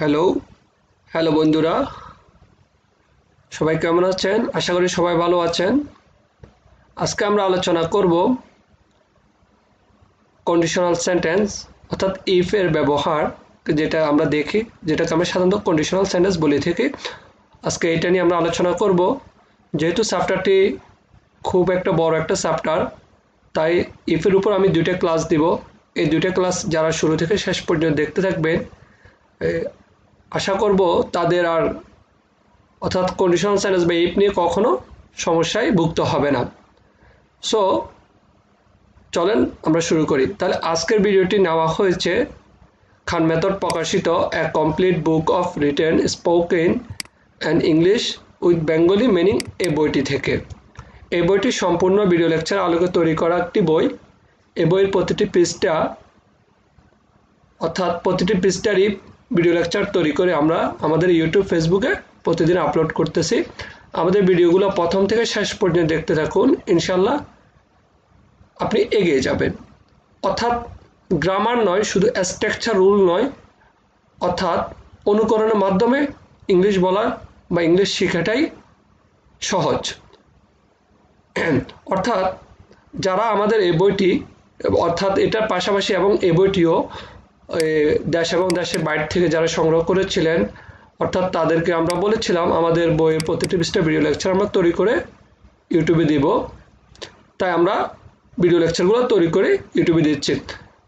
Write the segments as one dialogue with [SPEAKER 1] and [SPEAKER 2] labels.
[SPEAKER 1] Hello hello বন্ধুরা, সবাই কেমন আছেন? আশা করি সবাই ভালো আছেন। আজকে আমরা আলোচনা করব কন্ডিশনাল সেন্টেন্স অর্থাৎ ইফ এর ব্যবহার, যেটা আমরা দেখি, যেটাকে আমরা সাধারণত কন্ডিশনাল সেন্টেন্স বলে থাকি। আজকে এটা নিয়ে আমরা আলোচনা করব। যেহেতু চ্যাপ্টারটি খুব একটা বড় একটা চ্যাপ্টার, তাই ইফের উপর আমি দুইটা ক্লাস দিব। এই দুইটা ক্লাস যারা শুরু থেকে শেষ পর্যন্ত দেখতে থাকবেন, আশা করব তাদের আর অর্থাৎ কন্ডিশনাল সেন্টেন্স বা ইফ নিয়ে কখনো সমস্যায় ভুগতে হবে না। সো চলেন আমরা শুরু করি। তাহলে আজকের ভিডিওটি নেওয়া হয়েছে খান মেথড প্রকাশিত a complete book of written spoken and English with Bengali meaning এই বইটি থেকে। এই বইটি সম্পূর্ণ ভিডিও লেকচার আলোকে তৈরি করা একটি বই। এই বইয়ের প্রতিটি পৃষ্ঠা অর্থাৎ প্রতিটি পৃষ্ঠারই ভিডিও লেকচার তৈরি করে আমরা আমাদের ইউটিউব ফেসবুকে প্রতিদিন আপলোড করতেছি। আমাদের ভিডিওগুলো প্রথম থেকে শেষ পর্যন্ত দেখতে থাকুন, ইনশাল্লাহ আপনি এগিয়ে যাবেন। অর্থাৎ গ্রামার নয়, শুধু স্ট্রাকচার রুল নয়, অর্থাৎ অনুকরণের মাধ্যমে ইংলিশ বলা বা ইংলিশ শেখাটাই সহজ। অর্থাৎ যারা আমাদের এই বইটি অর্থাৎ এটার পাশাপাশি এবং এই বইটিও দেশ এবং দেশের বাইরে থেকে যারা সংগ্রহ করেছিলেন, অর্থাৎ তাদেরকে আমরা বলেছিলাম আমাদের বইয়ের প্রতিটি পৃষ্ঠা ভিডিও লেকচার আমরা তৈরি করে ইউটিউবে দিব। তাই আমরা ভিডিও লেকচারগুলো তৈরি করে ইউটিউবে দিচ্ছি।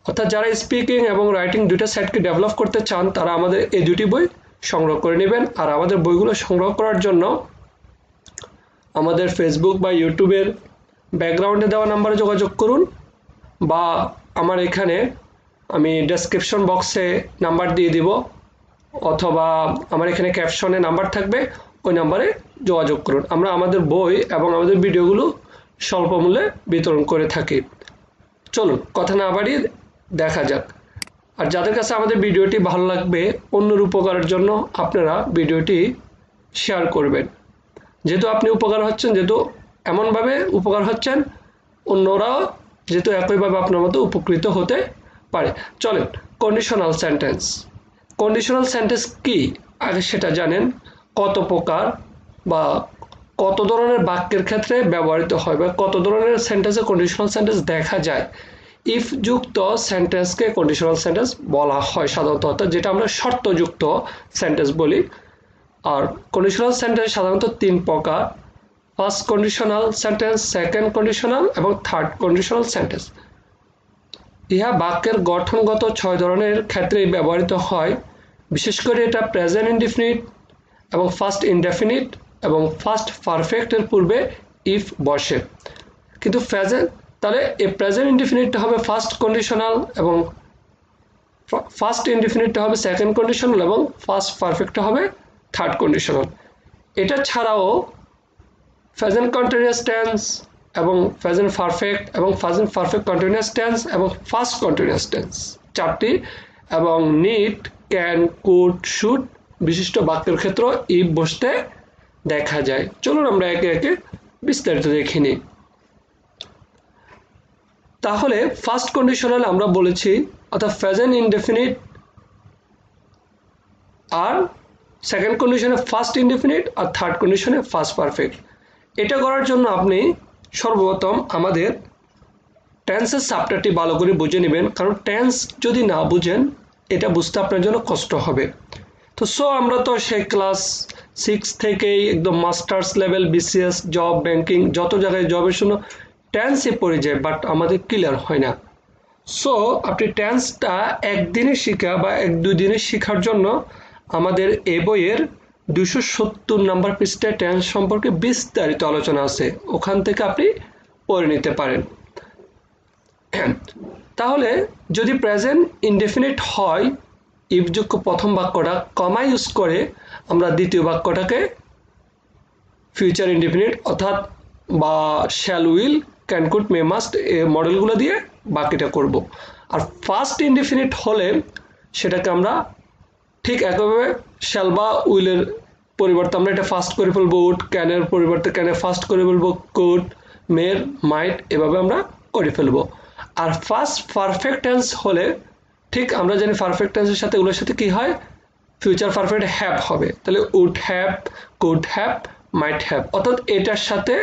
[SPEAKER 1] অর্থাৎ যারা স্পিকিং এবং রাইটিং দুইটা সাইডকে ডেভেলপ করতে চান, তারা আমাদের এই দুটি বই সংগ্রহ করে নেবেন। আর আমাদের বইগুলো সংগ্রহ করার জন্য আমাদের ফেসবুক বা ইউটিউবের ব্যাকগ্রাউন্ডে দেওয়া নাম্বারে যোগাযোগ করুন, বা আমার এখানে আমি ডেসক্রিপশন বক্সে নাম্বার দিয়ে দিব, অথবা আমার এখানে ক্যাপশনে নাম্বার থাকবে, ওই নাম্বারে যোগাযোগ করুন। আমরা আমাদের বই এবং আমাদের ভিডিওগুলো স্বল্প মূল্যে বিতরণ করে থাকি। চলুন কথা না বাড়িয়ে দেখা যাক। আর যাদের কাছে আমাদের ভিডিওটি ভালো লাগবে, অন্যের উপকারের জন্য আপনারা ভিডিওটি শেয়ার করবেন। যেহেতু আপনি উপকার হচ্ছেন, যেহেতু এমনভাবে উপকার হচ্ছেন, অন্যরাও যেহেতু একইভাবে আপনার মতো উপকৃত হতে পারে। চলেন, কন্ডিশনাল সেন্টেন্স। কন্ডিশনাল সেন্টেন্স কি আগে সেটা জানেন। কত প্রকার বা কত ধরনের বাক্যের ক্ষেত্রে ব্যবহৃত হয় বা কত ধরনের সেন্টেন্সে কন্ডিশনাল সেন্টেন্স দেখা যায়। ইফ যুক্ত সেন্টেন্সকে কন্ডিশনাল সেন্টেন্স বলা হয় সাধারণত, যেটা আমরা শর্তযুক্ত সেন্টেন্স বলি। আর কন্ডিশনাল সেন্টেন্স সাধারণত তিন প্রকার: first conditional sentence, second conditional এবং থার্ড কন্ডিশনাল সেন্টেন্স। ইহা বাক্যের গঠনগত 6 ধরনের ক্ষেত্রে ব্যবহৃত হয়। বিশেষ করে এটা প্রেজেন্ট ইনডিফিনিট এবং ফার্স্ট ইনডেফিনিট এবং ফার্স্ট পারফেক্টের পূর্বে ইফ বসে। কিন্তু তাহলে এই প্রেজেন্ট ইনডিফিনিটটা হবে ফার্স্ট কন্ডিশনাল, এবং ফার্স্ট ইনডিফিনিটটা হবে সেকেন্ড কন্ডিশনাল, এবং ফার্স্ট পারফেক্টটা হবে থার্ড কন্ডিশনাল। এটা ছাড়াও প্রেজেন্ট কন্টিনিউয়াস টেন্স এবং প্রেজেন্ট পারফেক্ট এবং প্রেজেন্ট পারফেক্ট কন্টিনিউয়াস টেন্স এবং ফার্স্ট কন্টিনিউয়াস টেন্স চারটি, এবং নিড, ক্যান, কুড, শুড বিশিষ্ট বাক্যের ক্ষেত্রে ইফ বসতে দেখা যায়। চলুন আমরা একে একে বিস্তারিত দেখে নিই। তাহলে ফার্স্ট কন্ডিশনাল আমরা বলেছি, অর্থাৎ প্রেজেন্ট ইনডেফিনিট, আর সেকেন্ড কন্ডিশনে ফার্স্ট ইনডেফিনিট, আর থার্ড কন্ডিশনে ফার্স্ট পারফেক্ট। এটা করার জন্য আপনি সর্বপ্রথম আমাদের টেন্সের চ্যাপ্টারটি ভালো করে বুঝে নেবেন, কারণ টেন্স যদি না বুঝেন এটা বুঝতে আপনার জন্য কষ্ট হবে। তো আমরা তো সেই ক্লাস 6 থেকেই একদম masters level, BCS, job, banking, যত জায়গায় জবের জন্য টেন্সে পড়ে যায়, বাট আমাদের ক্লিয়ার হয় না। আপনি টেন্সটা একদিনে শেখা বা 1-2 দিনে শেখার জন্য আমাদের এই বইয়ের 270 নম্বর পৃষ্ঠায় টেন্স সম্পর্কে বিস্তারিত আলোচনা আছে, ওখান থেকে আপনি পড়ে নিতে পারেন। তাহলে যদি প্রেজেন্ট ইনডেফিনিট হয়, ইফ যুক্ত প্রথম বাক্যটা কমা ইউজ করে আমরা দ্বিতীয় বাক্যটাকে ফিউচার ইনডেফিনিট অর্থাৎ বা shall, will, can, could, May, must এই মডেলগুলো দিয়ে বাকিটা করব। আর ফার্স্ট ইনডেফিনিট হলে সেটাকে আমরা ঠিক একইভাবে শ্যাল বা উইলের পরিবর্তে আমরা এটা ফার্স্ট করে ফেলবো, উড, ক্যানের পরিবর্তে ক্যানে ফার্স্ট করে ফেলবো, কুড, মের, মাইট, এভাবে আমরা করে ফেলবো। আর ফার্স্ট পারফেক্ট টেন্স হলে ঠিক আমরা জানি পারফেক্ট টেন্সের সাথে এগুলোর সাথে কি হয়, ফিউচার পারফেক্ট হ্যাভ হবে, তাহলে would have, could have, might have, অর্থাৎ এটার সাথে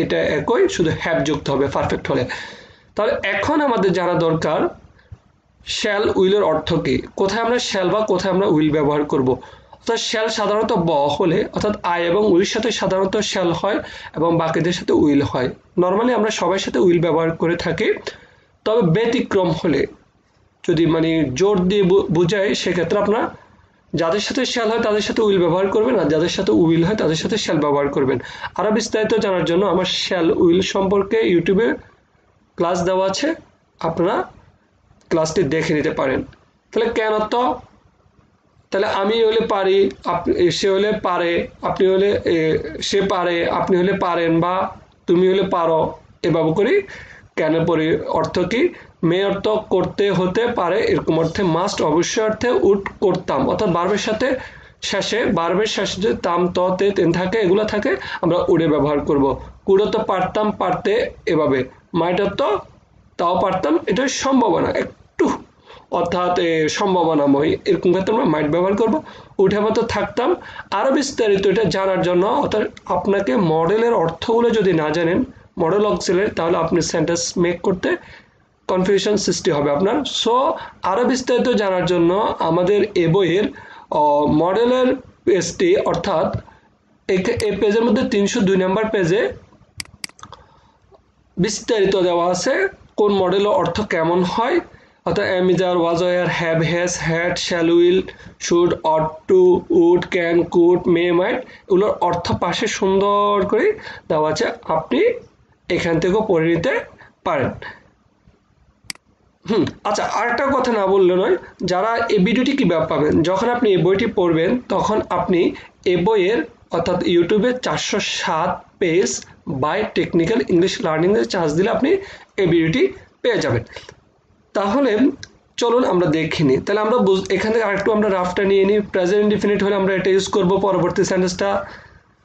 [SPEAKER 1] এটা একই, শুধু হ্যাভ যুক্ত হবে পারফেক্ট হলে। তাহলে এখন আমাদের জানা দরকার শ্যাল উইলের অর্থ কি, কোথায় আমরা শ্যাল বা কোথায় আমরা উইল ব্যবহার করব। অর্থাৎ শ্যাল সাধারণত ব হলে, অর্থাৎ আই এবং উইল সাথে সাধারণত শ্যাল হয় এবং বাকিদের সাথে উইল হয়। নর্মালি আমরা সবার সাথে উইল ব্যবহার করে থাকি, তবে ব্যতিক্রম হলে যদি মানে জোর দিয়ে বোঝায় সেক্ষেত্রে আপনার যাদের সাথে শ্যাল হয় তাদের সাথে উইল ব্যবহার করবেন, আর যাদের সাথে উইল হয় তাদের সাথে শ্যাল ব্যবহার করবেন। আরো বিস্তারিত জানার জন্য আমার শ্যাল উইল সম্পর্কে ইউটিউবে ক্লাস দেওয়া আছে, আপনারা ক্লাসটি দেখে নিতে পারেন। তাহলে কেন তো, তাহলে আমি হলে পারি, সে হলে পারে, আপনি হলে সে পারে, আপনি হলে পারেন, বা তুমি হলে পারো, এভাবে করি। কেন পরি অর্থ কি, মে অর্থ করতে হতে পারে এরকম অর্থে, মাস্ট অবশ্যই অর্থে, উড করতাম, অর্থাৎ বার্বের সাথে শেষে, বার্বের শেষে যে তাম ত তে তেন থাকে এগুলো থাকে আমরা উডে ব্যবহার করব। কুড়ো তো পারতাম, পারতে, এভাবে। মাইট অর্থ তাও পারতাম, এটা সম্ভাবনা একটু, অর্থাৎ সম্ভাবনাময়, এরকম ক্ষেত্রে আমরা মাইট ব্যবহার করব। উঠে মতো থাকতাম। আরো বিস্তারিত এটা জানার জন্য, অর্থাৎ আপনাকে মডেলের অর্থগুলো যদি না জানেন মডেল অক্সিলারি, তাহলে আপনি সেন্টেন্স মেক করতে কনফিউশন সৃষ্টি হবে আপনার। সো আরো বিস্তারিত জানার জন্য আমাদের এ বইয়ের মডেলের পেজটি, অর্থাৎ এই পেজের মধ্যে 302 নম্বর পেজে বিস্তারিত দেওয়া আছে কোন মডেলের অর্থ কেমন হয়, অর্থাৎ am is are, was were, have has, had, shall will, should, ought to, would, can, could, may, might, এগুলোর অর্থ পাশে সুন্দর করে দেওয়া আছে, আপনি এখান থেকেও পড়ে নিতে পারেন। আচ্ছা, আরেকটা কথা না বললে নয়, যারা এই ভিডিওটি কিভাবে পাবেন, যখন আপনি এই বইটি পড়বেন তখন আপনি এই বইয়ের অর্থাৎ ইউটিউবে 407 page by technical English learning এর চার্জ দিলে আপনি এই ভিডিওটি পেয়ে যাবেন। তাহলে চলুন আমরা দেখে নিই। তাহলে আমরা এখান থেকে আরেকটু আমরা রাফটা নিয়ে নিই। প্রেজেন্ট ইনডিফিনিট হলে আমরা এটা ইউজ করব, পরবর্তী সেন্টেন্সটা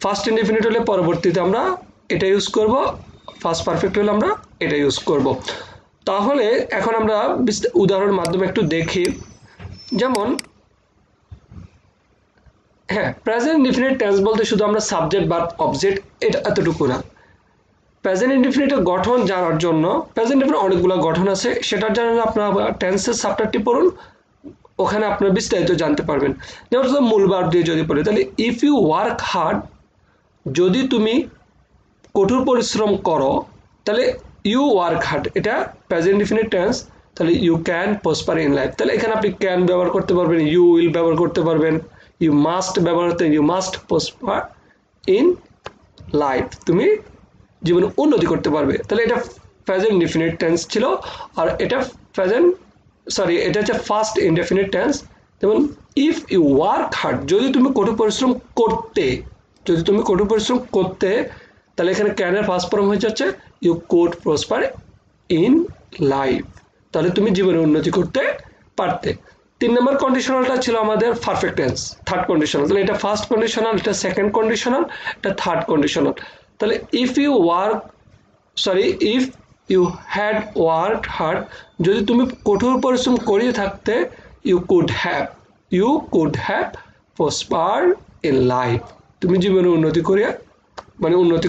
[SPEAKER 1] ফার্স্ট ইনডিফিনিট হলে পরবর্তীতে আমরা এটা ইউজ করব, ফার্স্ট পারফেক্ট হলে আমরা এটা ইউজ করব। তাহলে এখন আমরা উদাহরণের মাধ্যমে একটু দেখি। যেমন হ্যাঁ, প্রেজেন্ট ইনডিফিনিট টেন্স বলতে শুধু আমরা সাবজেক্ট বা অবজেক্ট এটা এতটুকু না। প্রেজেন্ট ইনডিফিনিটের গঠন জানার জন্য, প্রেজেন্ট ইনডিফিনিট অনেকগুলো গঠন আছে, সেটার জন্য আপনারা টেন্সের চ্যাপ্টারটি পড়ুন, ওখানে আপনারা বিস্তারিত জানতে পারবেন। যেমন মূল ভার্ব দিয়ে যদি পড়ি, তাহলে ইফ ইউ ওয়ার্ক হার্ড, যদি তুমি কঠোর পরিশ্রম করো, তাহলে ইউ ওয়ার্ক হার্ড, এটা প্রেজেন্ট ইনডিফিনিট টেন্স, তাহলে you can prosper in life. তাহলে এখানে আপনি ক্যান ব্যবহার করতে পারবেন, ইউ উইল ব্যবহার করতে পারবেন, ইউ মাস্ট ব্যবহার করতে, you must prosper in life, তুমি জীবনে উন্নতি করতে পারবে। তাহলে এটা প্রেজেন্ট ইনডিফিনিট টেন্স ছিল, আর এটা এটা হচ্ছে ফার্স্ট ইনডিফিনিট টেন্স। যেমন ইফ ইউ ওয়ার্ক হার্ড, যদি তুমি কঠোর পরিশ্রম করতে, যদি তুমি কঠোর পরিশ্রম করতে, তাহলে এখানে ক্যানের ফার্স্ট ফর্ম হয়ে যাচ্ছে you could prosper in life, তাহলে তুমি জীবনে উন্নতি করতে পারতে। 3 নম্বর কন্ডিশনালটা ছিল আমাদের পারফেক্ট টেন্স, থার্ড কন্ডিশনাল। তাহলে এটা ফার্স্ট কন্ডিশনাল, এটা সেকেন্ড কন্ডিশনাল, এটা থার্ড কন্ডিশনাল। তাহলে if you had work hard, যদি তুমি কঠোর পরিশ্রম করিয়ে থাকতে, you could have prosper in life, তুমি জীবনে উন্নতি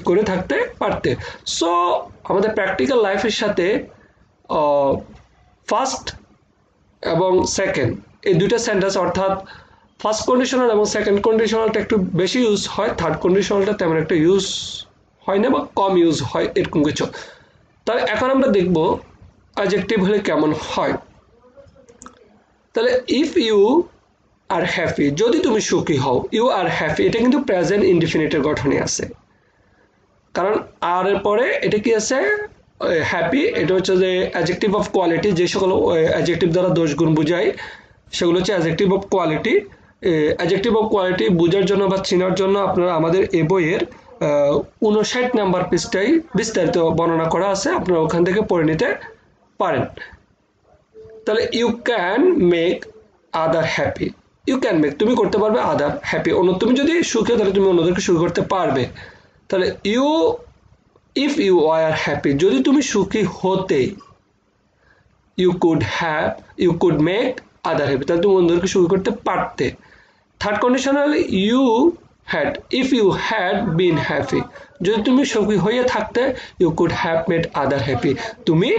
[SPEAKER 1] করে থাকতে পারতে। সো আমাদের প্র্যাকটিক্যাল লাইফের সাথে ফার্স্ট এবং সেকেন্ড এই দুইটা সেন্টেন্স, অর্থাৎ ফার্স্ট কন্ডিশনাল এবং সেকেন্ড কন্ডিশনালটা একটু বেশি ইউজ হয়, থার্ড কন্ডিশনালটা তেমন একটা ইউজ হয় না বা কম ইউজ হয়, এরকম কিছু। তাহলে এখন আমরা দেখব অ্যাডজেক্টিভ হলে কেমন হয়। তাহলে ইফ ইউ আর হ্যাপি, যদি তুমি সুখী হও, ইউ আর হ্যাপি, এটা কিন্তু প্রেজেন্ট ইনডিফিনিটের গঠনে আছে, কারণ আর এর পরে এটা কি আছে, হ্যাপি, এটা হচ্ছে যে অ্যাডজেক্টিভ অফ কোয়ালিটি, যে সকল অ্যাডজেক্টিভ দ্বারা দোষ গুণ বোঝায় সেগুলো হচ্ছে adjective of quality. Adjective of quality বোঝার জন্য বা চেনার জন্য আপনারা আমাদের এই বইয়ের 59 নাম্বার পৃষ্ঠায় বিস্তারিত বর্ণনা করা আছে, আপনারা ওখান থেকে পড়ে নিতে পারেন। তাহলে you can make other happy, you can make, তুমি করতে পারবে আদার হ্যাপি, তুমি যদি সুখী তাহলে তুমি অন্যদেরকে সুখী করতে পারবে। তাহলে ইফ ইউ আর হ্যাপি, যদি তুমি সুখী হতে, you could make other happy, তাহলে তুমি অন্যদেরকে সুখী করতে পারতে। Third conditional you had, if you had been happy, যদি তুমি সুখী হয়ে থাকতে, you could have made other happy, তুমি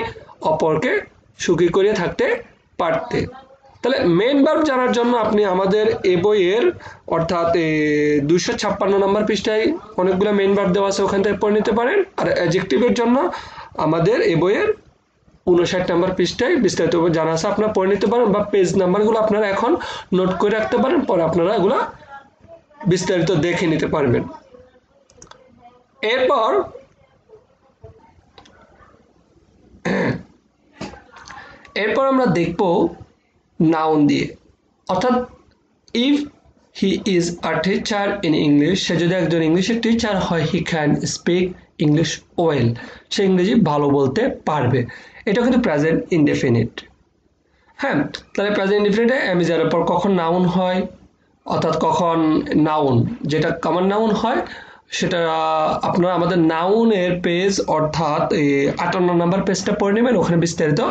[SPEAKER 1] অপরকে সুখী করিয়ে থাকতে পারতে। তাহলে মেন ভার্ব জানার জন্য আপনি আমাদের এই বইয়ের অর্থাৎ 256 নম্বর পৃষ্ঠায় অনেকগুলো মেন ভার্ব দেওয়া আছে, ওখান থেকে পড়ে নিতে পারেন। আর অ্যাডজেক্টিভের জন্য আমাদের এই বইয়ের 59 নম্বর পৃষ্ঠায় বিস্তারিত জানা আছে, আপনারা পড়ে নিতে পারেন, বা পেজ নাম্বারগুলো আপনারা এখন নোট করে রাখতে পারেন, পরে আপনারা এগুলো বিস্তারিত দেখে নিতে পারবেন। এরপর আমরা দেখব নাউন দিয়ে, অর্থাৎ if he is a teacher in English, সে যদি একজন ইংলিশের টিচার হয়, he can speak English well, সে ইংরেজি ভালো বলতে পারবে। এটা কিন্তু প্রেজেন্ট ইনডেফিনিট। হ্যাঁ, তাহলে প্রেজেন্ট ইনডেফিনিটে এম ইজ এর পর কখন নাউন হয়, অর্থাৎ কখন নাউন যেটা কমন নাউন হয়, সেটা আপনারা আমাদের নাউনের পেজ অর্থাৎ 58 নম্বর পেজটা পড়ে নেবেন, ওখানে বিস্তারিত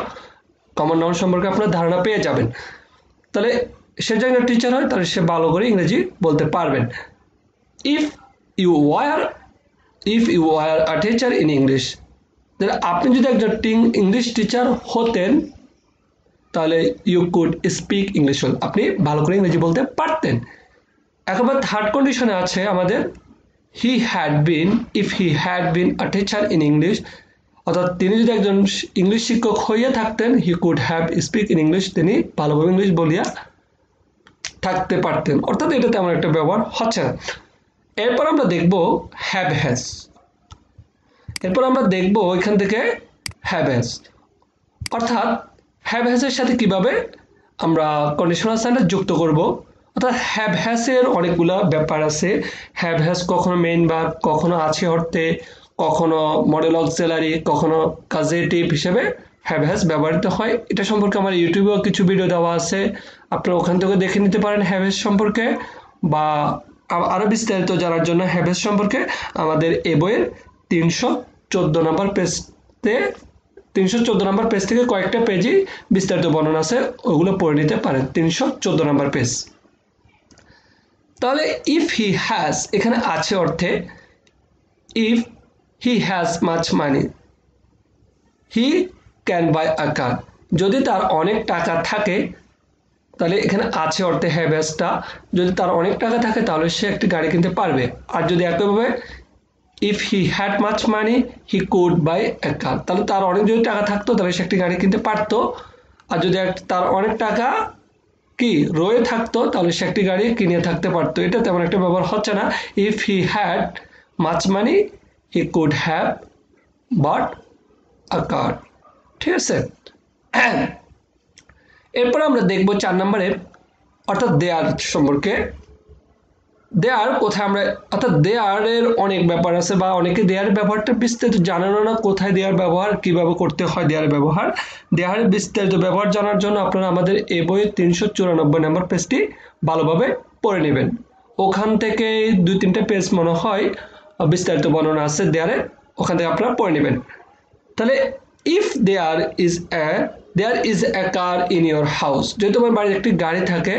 [SPEAKER 1] কমন নাউন সম্পর্কে আপনারা ধারণা পেয়ে যাবেন। তাহলে সে যখন টিচার হয়, তাহলে সে ভালো করে ইংরেজি বলতে পারবেন। If you were a teacher in English, তাহলে আপনি যদি একজন ইংলিশ টিচার হতেন, তাহলে you could speak English well, আপনি ভালো করে ইংরেজি বলতে পারতেন। একবার থার্ড কন্ডিশনে আছে আমাদের he had been, if he had been a teacher in English, অর্থাৎ তিনি যদি একজন ইংলিশ শিক্ষক হইয়া থাকতেন, হি could have speak in English, তিনি ভালোভাবে ইংলিশ বলিয়া থাকতে পারতেন, অর্থাৎ এটা তেমন একটা ব্যবহার হচ্ছে না। এরপর আমরা দেখব হ্যাভ হ্যাজ, এরপর আমরা দেখব এখান থেকে হ্যাভ হ্যাজ, অর্থাৎ হ্যাভ হ্যাজের সাথে কিভাবে আমরা কন্ডিশনাল সেন্টেন্স যুক্ত করব। অর্থাৎ হ্যাভ হ্যাজের অনেকগুলো ব্যাপার আছে। হ্যাভ হ্যাজ কখনো মেইন ভার্ব, কখনো আছে অর্থে, কখনো মডেল অক্সিলারি, কখনো কাজেটিভ হিসেবে হ্যাভ হ্যাজ ব্যবহৃত হয়। এটা সম্পর্কে আমার ইউটিউবেও কিছু ভিডিও দেওয়া আছে, আপনারা ওখান থেকে দেখে নিতে পারেন হ্যাভ হ্যাজ সম্পর্কে, বা আরো বিস্তারিত জানার জন্য হ্যাভ হ্যাজ সম্পর্কে আমাদের এই বইয়ের 314 নম্বর পেজতে 314 নম্বর পেজ থেকে কয়েকটা পেজই বিস্তারিত বর্ণনা আছে, ওগুলো পড়ে নিতে পারেন। 314 নম্বর পেজ। তাহলে ইফ হি হ্যাজ এখানে আছে অর্থে, if he has much money he can buy a car, যদি তার অনেক টাকা থাকে, তাহলে এখানে আছে অর্থে হ্যাভ হ্যাজটা, যদি তার অনেক টাকা থাকে তাহলে সে একটি গাড়ি কিনতে পারবে। আর যদি একইভাবে if he had much money he could buy a car, তাহলে তার অনেক যদি টাকা থাকতো তাহলে সে একটি গাড়ি কিনতে পারতো। আর যদি তার অনেক টাকা কি রয়ে থাকতো তাহলে সে একটি গাড়ি কিনে থাকতে পারতো। এটা তেমন একটা ব্যবহার হচ্ছে না। If he had much money he could have bought a car, ঠিক আছে। এরপর আমরা দেখব 4 নম্বরে, অর্থাৎ দেয়ার সম্পর্কে। দেয়ার কোথায় আমরা, অর্থাৎ দেয়ারের অনেক ব্যাপার আছে, বা অনেকে দেয়ার ব্যবহারটা বিস্তারিত জানেন না, কোথায় দেয়ার ব্যবহার, কিভাবে করতে হয় দেয়ার ব্যবহার। দেয়ারের বিস্তারিত ব্যবহার জানার জন্য আপনারা আমাদের এই বইয়ের 394 নম্বর পেজটি ভালোভাবে পড়ে নেবেন। ওখান থেকে 2-3টা পেজ মনে হয় বিস্তারিত বর্ণনা আছে দেয়ারের, ওখান থেকে আপনারা পড়ে নেবেন। তাহলে if there is a car in your house, যদি তোমার বাড়িতে একটি গাড়ি থাকে,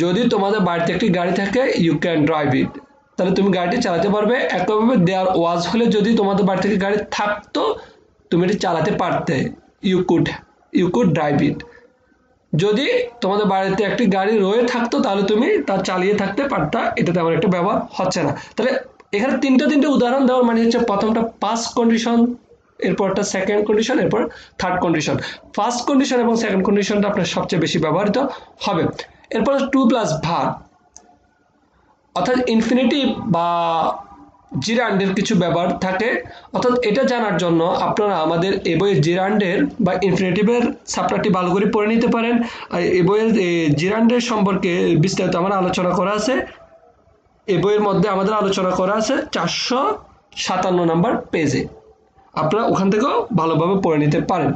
[SPEAKER 1] যদি তোমাদের বাড়িতে একটি গাড়ি থাকে, ইউ ক্যান ড্রাইভ ইট, তাহলে তুমি গাড়িটি চালাতে পারবে। একইভাবে দেয়ার ওয়াজ হলে যদি তোমাদের বাড়ি থেকে গাড়ি থাকতো, তুমি এটি চালাতে পারতে, ইউ কুড ড্রাইভ ইট। যদি তোমাদের বাড়িতে একটি গাড়ি রয়ে থাকতো তাহলে তুমি তা চালিয়ে থাকতে পারতা। এটা তেমন একটা ব্যবহার হচ্ছে না। তাহলে এখানে তিনটে উদাহরণ দেওয়ার মানে হচ্ছে, প্রথমটা ফার্স্ট কন্ডিশন, এরপরটা সেকেন্ড কন্ডিশন, এরপর থার্ড কন্ডিশন। ফার্স্ট কন্ডিশন এবং সেকেন্ড কন্ডিশনটা আপনার সবচেয়ে বেশি ব্যবহৃত হবে। এরপর 2+ ভার্ব, অর্থাৎ ইনফিনিটিভ বা জিরান্ডের কিছু ব্যবহার থাকে। অর্থাৎ এটা জানার জন্য আপনারা আমাদের এই বইয়ের জিরান্ডের বা ইনফিনিটিভের চ্যাপ্টারটি ভালো করে পড়ে নিতে পারেন। আর এই বইয়ের জিরান্ডের সম্পর্কে বিস্তারিত আমার আলোচনা করা আছে, এই বইয়ের মধ্যে আমাদের আলোচনা করা আছে 457 নম্বর পেজে, আপনারা ওখান থেকেও ভালোভাবে পড়ে নিতে পারেন।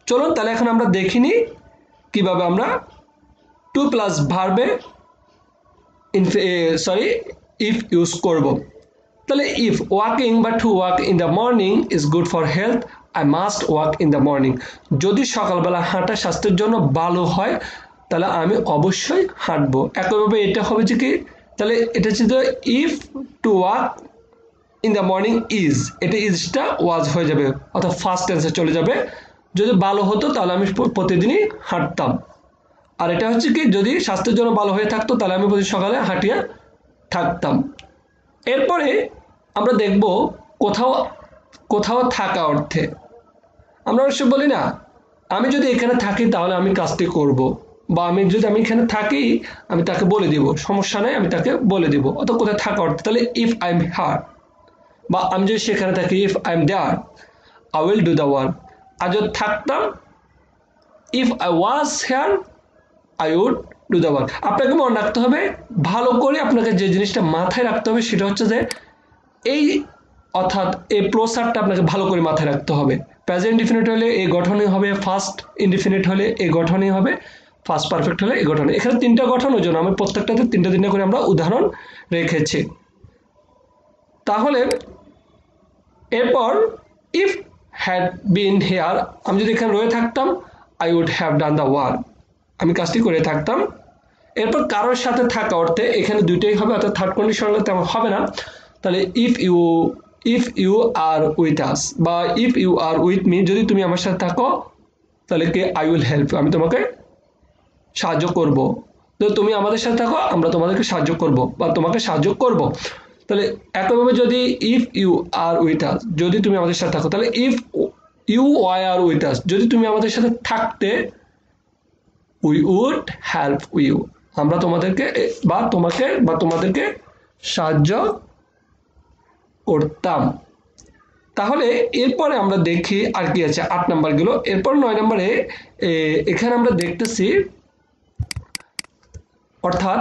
[SPEAKER 1] চলুন তাহলে এখন আমরা দেখিনি কিভাবে আমরা 2+ ভার্বে ইফ ইউজ করব। তাহলে ইফ ওয়াকিং বা to walk in the morning is good for health, I must walk in the morning, যদি সকালবেলা হাঁটা স্বাস্থ্যের জন্য ভালো হয় তাহলে আমি অবশ্যই হাঁটবো। একইভাবে এটা হবে যে কি, তাহলে এটা হচ্ছে if to walk in the morning is, এটা ইজটা ওয়াজ হয়ে যাবে, অর্থাৎ ফার্স্ট টেন্সে চলে যাবে। যদি ভালো হতো তাহলে আমি প্রতিদিনই হাঁটতাম। আর এটা হচ্ছে কি, যদি স্বাস্থ্যের জন্য ভালো হয়ে থাকতো তাহলে আমি প্রতি সকালে হাঁটিয়ে থাকতাম। এরপরে আমরা দেখব কোথাও কোথাও থাকা অর্থে। আমরা অবশ্য বলি না, আমি যদি এখানে থাকি তাহলে আমি কাজটি করব, বা আমি এখানে থাকি আমি তাকে বলে দিব, সমস্যা নেই আমি তাকে বলে দিব। অত কোথায় থাকা অর্থে, তাহলে ইফ আই এম হিয়ার, বা আমি যদি সেখানে থাকি if I am there I will do the work. আর যদি থাকতাম if I was here I would do the work. আপনাকে মনে রাখতে হবে, ভালো করে আপনাকে যে জিনিসটা মাথায় রাখতে হবে সেটা হচ্ছে যে এই অর্থাৎ এই প্রসারটা আপনাকে ভালো করে মাথায় রাখতে হবে। প্রেজেন্ট ইনডিফিনিট হলে এই গঠনই হবে, ফার্স্ট ইনডিফিনিট হলে এই গঠনই হবে, ফার্স্ট পারফেক্ট হলে এই গঠন। এখানে তিনটা গঠনের জন্য আমি প্রত্যেকটাতে তিনটা করে আমরা উদাহরণ রেখেছি। তাহলে এরপর ইফ হ্যাড বিন হেয়ার, আমি যদি এখানে রয়ে থাকতাম I would have done the work, আমি কাজটি করে থাকতাম। এরপর কারোর সাথে থাকা অর্থে এখানে দুইটাই হবে, অর্থাৎ থার্ড কন্ডিশন তেমন হবে না। তাহলে if you are with us, বা if you are with me, যদি তুমি আমার সাথে থাকো তাহলে কি আই উইল হেল্প, আমি তোমাকে সাহায্য করব। তো তুমি আমাদের সাথে থাকো আমরা তোমাদেরকে সাহায্য করব বা তোমাকে সাহায্য করব। তাহলে একইভাবে যদি if you are with us, যদি তুমি আমাদের সাথে থাকো, তাহলে if you are with us, যদি তুমি আমাদের সাথে থাকতে উই উড হেল্প ইউ, আমরা তোমাদেরকে বা তোমাকে বা তোমাদেরকে সাহায্য করতাম। তাহলে এরপরে আমরা দেখি আর কি আছে 8 নাম্বার গুলো। এরপর 9 নম্বরে এখানে আমরা দেখতেছি অর্থাৎ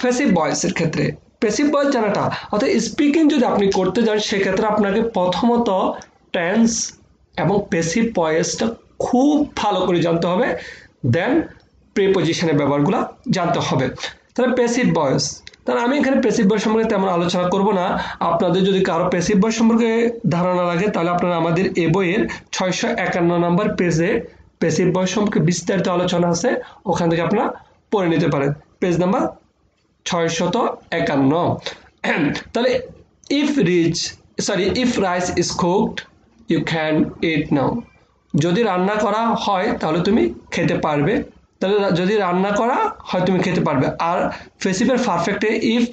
[SPEAKER 1] প্যাসিভ ভয়েসের ক্ষেত্রে, প্যাসিভ ভয়েস জানাটা অর্থাৎ স্পিকিং যদি আপনি করতে যান সেক্ষেত্রে আপনাকে প্রথমত টেন্স এবং প্যাসিভ ভয়েসটা খুব ভালো করে জানতে হবে, দেন প্রিপজিশনের ব্যবহারগুলো জানতে হবে। তাহলে প্যাসিভ ভয়েস, তাহলে আমি এখানে প্যাসিভ ভয়েস সম্পর্কে তেমন আলোচনা করব না। আপনাদের যদি কারো প্যাসিভ ভয়েস সম্পর্কে ধারণা লাগে তাহলে আপনারা আমাদের এই বইয়ের 651 নম্বর পেজে প্যাসিভ ভয়েস সম্পর্কে বিস্তারিত আলোচনা আছে, ওখান থেকে আপনারা পড়ে নিতে পারেন, পেজ নাম্বার 651। তাহলে if rice is cooked you can eat now, যদি রান্না করা হয় তাহলে তুমি খেতে পারবে, তাহলে যদি রান্না করা হয় তুমি খেতে পারবে। আর প্যাসিভের পারফেক্টে if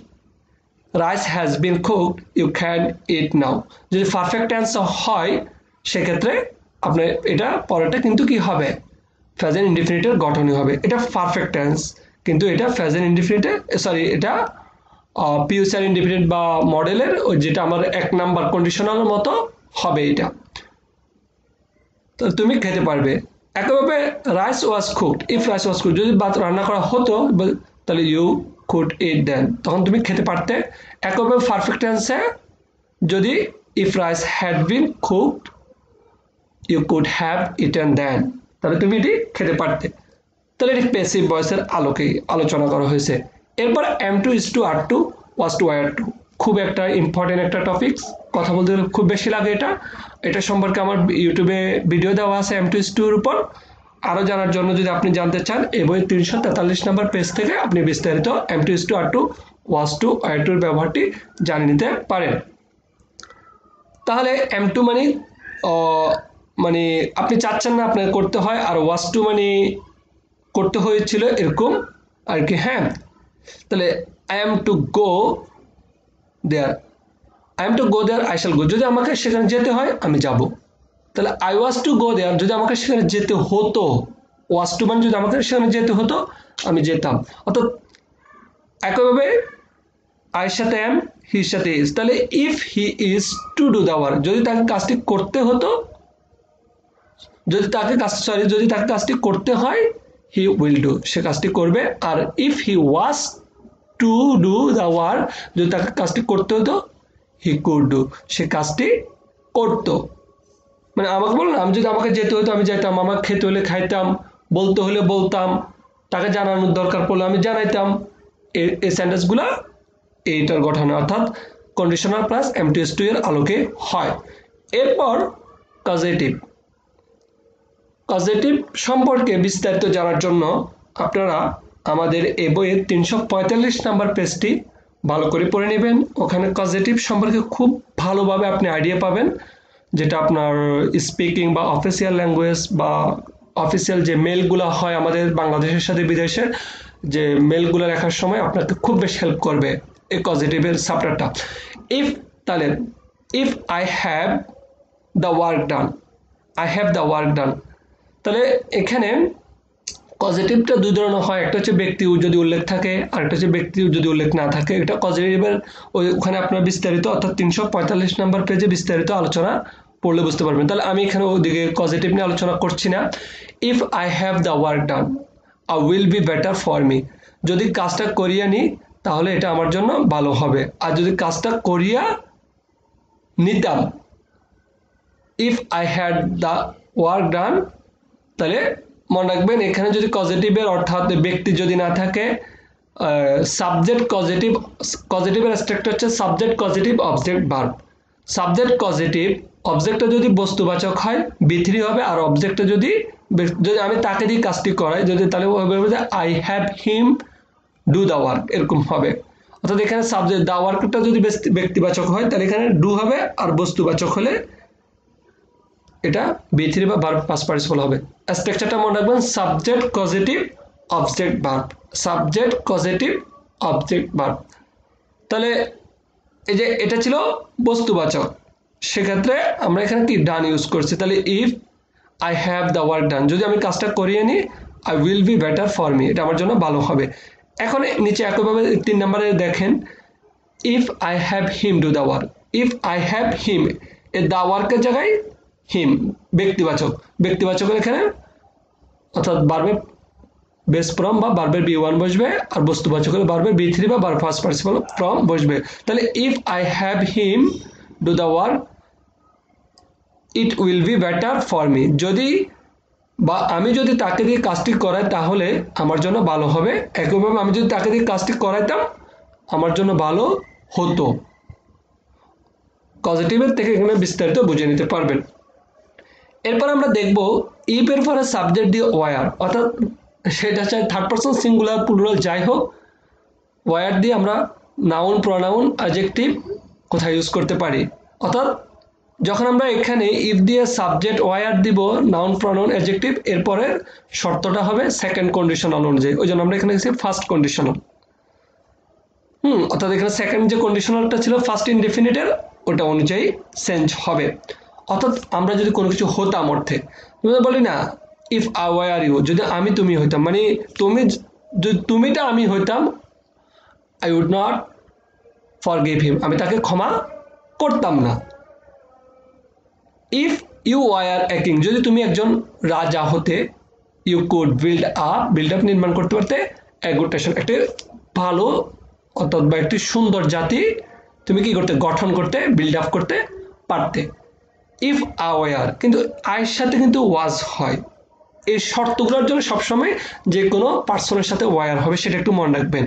[SPEAKER 1] rice has been cooked you can eat now, যদি পারফেক্ট টেন্স হয় সেক্ষেত্রে আপনার এটা পরেরটা কিন্তু কি হবে, প্রেজেন্ট ইনডিফিনিটের গঠনই হবে। এটা পারফেক্ট টেন্স, কিন্তু এটা প্রেজেন্ট ইনডিফিনিটে এটা ফিউচার ইনডিফিনিট বা মডেলের যেটা আমার 1 নাম্বার কন্ডিশনালের মতো হবে এটা। তো তুমি খেতে পারবে। একইভাবে rice was cooked, if rice was cooked, যদি ভাত রান্না করা হতো তাহলে ইউ কুড ইট দেন, তখন তুমি খেতে পারতে। একইভাবে পারফেক্ট টেন্সে যদি if rice had been cooked you could have eaten then, তাহলে তুমি এটি খেতে পারতে। তাহলে এটি প্যাসিভ ভয়েসের আলোকে আলোচনা করা হয়েছে। এরপর M2 is to R2 was to R2, খুব একটা ইম্পর্টেন্ট একটা টপিক, কথা বলতে খুব বেশি লাগে। এটা সম্পর্কে আমার ইউটিউবে ভিডিও দেওয়া আছে M2 is to এর উপর। আরও জানার জন্য যদি আপনি জানতে চান এই বইয়ের 343 নম্বর পেজ থেকে আপনি বিস্তারিত M2 is to R2 was to R2 এর ব্যবহারটি জানিয়ে নিতে পারেন। তাহলে M2 মানে আপনি চাচ্ছেন না আপনার করতে হয়, আর was to মানে করতে হয়েছিল এরকম আর কি। হ্যাঁ, তাহলে I am to go there, I shall go, যদি আমাকে সেখানে যেতে হয় আমি যাব। তাহলে I was to go there, যদি আমাকে সেখানে যেতে হতো, was to মানে যদি আমাকে সেখানে যেতে হতো আমি যেতাম। অর্থাৎ একইভাবে I এর সাথে am, he এর সাথে is, তাহলে if he is to do the work, যদি তাকে কাজটি করতে হতো, যদি তাকে কাজটি করতে হয় he will do, সে কাজটি করবে। আর if he was to do the work, যদি তাকে কাজটি করতে হতো he could do, সে কাজটি করতো। মানে আমাকে বলুন, যদি আমাকে যেতে হতো আমি যেতাম, আমাকে খেতে হলে খাইতাম, বলতে হলে বলতাম, তাকে জানানোর দরকার পড়লে আমি জানাইতাম। এই সেন্টেন্সগুলো এইটার গঠন অর্থাৎ conditional plus M2 is to এর আলোকে হয়। এরপর কজেটিভ সম্পর্কে বিস্তারিত জানার জন্য আপনারা আমাদের এই বইয়ের 345 নাম্বার পেজটি ভালো করে পড়ে নেবেন। ওখানে পজিটিভ সম্পর্কে খুব ভালোভাবে আপনি আইডিয়া পাবেন, যেটা আপনার স্পিকিং বা অফিসিয়াল ল্যাঙ্গুয়েজ বা অফিসিয়াল যে মেলগুলো হয় আমাদের বাংলাদেশের সাথে বিদেশের, যে মেলগুলো লেখার সময় আপনাকে খুব বেশি হেল্প করবে এই পজিটিভের চ্যাপ্টারটা। ইফ তাহলে if I have the work done, I have the work done, তাহলে এখানে পজিটিভটা দুই ধরনের হয়, একটা হচ্ছে ব্যক্তি যদি উল্লেখ থাকে, আর একটা হচ্ছে ব্যক্তি যদি উল্লেখ না থাকে। এটা পজিটিভের ওখানে আপনার বিস্তারিত অর্থাৎ 345 নাম্বার পেজে বিস্তারিত আলোচনা পড়লে বুঝতে পারবেন। তাহলে আমি এখানে ওদিকে পজিটিভ নিয়ে আলোচনা করছি না। If I have the work done I will be better for me, যদি কাজটা করিয়া নিই তাহলে এটা আমার জন্য ভালো হবে। আর যদি কাজটা করিয়া নিতাম, if I had the work done, তাহলে মনে রাখবেন এখানে যদি পজিটিভের অর্থাৎ ব্যক্তি যদি না থাকে, সাবজেক্ট পজিটিভ, পজিটিভের স্ট্রাকচার হচ্ছে subject positive object verb. Subject positive, অবজেক্টটা যদি বস্তুবাচক হয় বি3 হবে, আর অবজেক্টটা যদি আমি তাকে দিয়ে কাজটি করাই যদি, তাহলে I have him do the work, এরকম হবে। অর্থাৎ এখানে সাবজেক্ট দ্য ওয়ার্কটা যদি ব্যক্তিবাচক হয় তাহলে এখানে ডু হবে, আর বস্তুবাচক হলে এটা বি3 বা ভার্ব পাস্ট পার্টিসিপল হবে। স্ট্রাকচারটা মনে রাখবেন subject positive object verb, subject positive object verb. তাহলে এই যে এটা ছিল বস্তুবাচক, সেক্ষেত্রে আমরা এখানে কি ডান ইউজ করছি। তাহলে if I have the work done, যদি আমি কাজটা করিয়ে নিই, I will be better for me, এটা আমার জন্য ভালো হবে। এখন নিচে একইভাবে 3 নম্বরে দেখেন, if I have him do the work, if I have হিম, এই দ্য ওয়ার্কের জায়গায় হিম ব্যক্তিবাচক, ব্যক্তিবাচকের এখানে অর্থাৎ ভার্বের বেস ফর্ম বা ভার্বের বি1 বসবে, আর বস্তুবাচকের ভার্বের বি3 বা ভার্ব ফার্স্ট পার্টিসিপল ফর্ম বসবে। তাহলে if I have him do the work it will be better for me, যদি বা আমি যদি তাকে দিয়ে কাজটি করাই তাহলে আমার জন্য ভালো হবে। একইভাবে আমি যদি তাকে দিয়ে কাজটি করাইতাম আমার জন্য ভালো হতো। পজিটিভের থেকে এখানে বিস্তারিত বুঝে নিতে পারবেন। এরপর আমরা দেখব ইফ এর পরে সাবজেক্ট দিয়ে ওয়ার, অর্থাৎ সেটা চাই থার্ড পারসন সিঙ্গুলার প্লুরাল যাই হোক, ওয়ার দিয়ে আমরা নাউন প্রনাউন অ্যাডজেক্টিভ কোথায় ইউজ করতে পারি। অর্থাৎ যখন আমরা এখানে ইফ দিয়ে সাবজেক্ট ওয়ার দিব, নাউন প্রনাউন অ্যাডজেক্টিভ, এরপরে শর্তটা হবে সেকেন্ড কন্ডিশনাল অনুযায়ী, ওই জন্য আমরা এখানে গেছি ফার্স্ট কন্ডিশনাল। অর্থাৎ এখানে সেকেন্ড যে কন্ডিশনালটা ছিল ফার্স্ট ইনডেফিনিটের, ওটা অনুযায়ী চেঞ্জ হবে। অর্থাৎ আমরা যদি কোনো কিছু হতাম অর্থে, বলি না ইফ আই ওয়ার ইউ, যদি আমি তুমি হইতাম, মানে তুমিটা আমি হইতাম, I would not forgive him, আমি তাকে ক্ষমা করতাম না। If you were a king, যদি তুমি একজন রাজা হতে, ইউ কুড বিল্ড আপ নির্মাণ করতে পারতে, এ গুড নেশন, একটি ভালো অর্থাৎ বা একটি সুন্দর জাতি তুমি কি করতে, গঠন করতে, বিল্ড আপ করতে পারতে। ইফ আওয়ার, কিন্তু আয়ের সাথে কিন্তু ওয়াজ হয়, এই শর্তগুলোর জন্য সবসময় যে কোনো পার্সনের সাথে ওয়ার হবে, সেটা একটু মনে রাখবেন।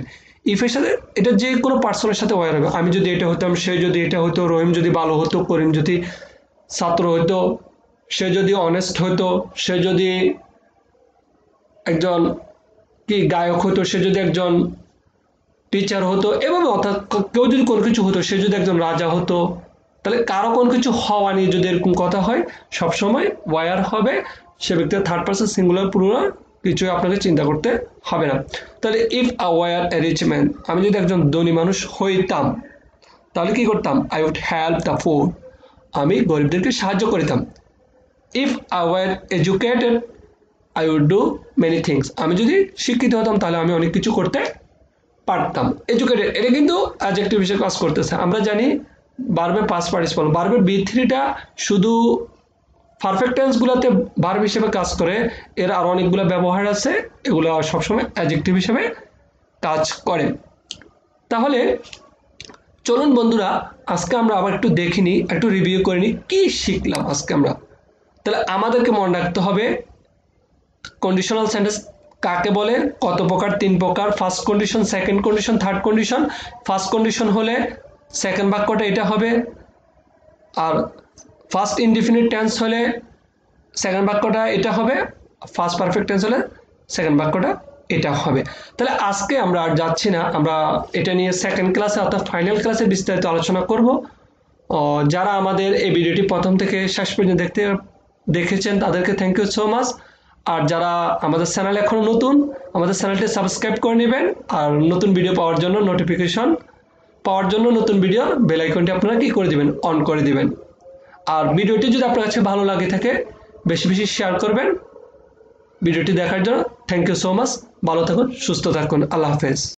[SPEAKER 1] ইফের সাথে এটা যে কোনো পার্সনের সাথে ওয়ার হবে। আমি যদি এটা হতাম, সে যদি এটা হতো, রহিম যদি ভালো হতো, করিম যদি ছাত্র হতো, সে যদি অনেস্ট হতো, সে যদি একজন কি গায়ক হতো, সে যদি একজন টিচার হতো, এভাবে অর্থাৎ কেউ যদি কোনো কিছু হতো, সে যদি একজন রাজা হতো, তাহলে কারো কোনো কিছু হওয়া নিয়ে যদি এরকম কথা হয় সবসময় ওয়ার হবে। সে ব্যক্তির থার্ড পারসন সিঙ্গুলার প্লুরাল কিছু আপনাকে চিন্তা করতে হবে না। তাহলে if I were a rich man, আমি যদি একজন ধনী মানুষ হইতাম তাহলে কি করতাম, I would help the poor, আমি গরিবদেরকে সাহায্য করিতাম। If I were educated I would do many things, আমি যদি শিক্ষিত হতাম তাহলে আমি অনেক কিছু করতে পারতাম। এডুকেটেড এটা কিন্তু অ্যাডজেক্টিভ হিসেবে কাজ করতেছে। আমরা জানি ভার্বের পাস্ট পার্টিসিপল, ভার্বের বি3টা শুধু পারফেক্ট টেন্সগুলোতে ভার্ব হিসেবে কাজ করে, এর আর অনেকগুলো ব্যবহার আছে, এগুলো সবসময় অ্যাডজেক্টিভ হিসেবে কাজ করে। তাহলে চলুন বন্ধুরা, আজকে আমরা আবার একটু দেখিনি, একটু রিভিউ করে নিই কি শিখলাম আজকে আমরা। তাহলে আমাদেরকে মনে রাখতে হবে কন্ডিশনাল সেন্টেন্স কাকে বলে, কত প্রকার, 3 প্রকার, first condition, second condition, third condition. First condition হলে সেকেন্ড বাক্যটা এটা হবে, আর ফার্স্ট ইনডিফিনিট টেন্স হলে সেকেন্ড বাক্যটা এটা হবে, ফার্স্ট পারফেক্ট টেন্স হলে সেকেন্ড বাক্যটা এটা হবে। তাহলে আজকে আমরা আর যাচ্ছি না, আমরা এটা নিয়ে সেকেন্ড ক্লাসে অর্থাৎ ফাইনাল ক্লাসে বিস্তারিত আলোচনা করব। যারা আমাদের এই ভিডিওটি প্রথম থেকে শেষ পর্যন্ত দেখেছেন তাদেরকে থ্যাংক ইউ সো মাচ। আর যারা আমাদের চ্যানেল এখনো নতুন, আমাদের চ্যানেলটি সাবস্ক্রাইব করে নেবেন। আর নতুন ভিডিও পাওয়ার জন্য, নোটিফিকেশন পাওয়ার জন্য নতুন ভিডিওর বেল আইকনটি আপনারা কি করে দিবেন, অন করে দিবেন। আর ভিডিওটি যদি আপনার কাছে ভালো লাগে থাকে বেশি বেশি শেয়ার করবেন। ভিডিওটি দেখার জন্য থ্যাংক ইউ সো মাচ। ভালো থাকুন, সুস্থ থাকুন, আল্লাহ হাফেজ।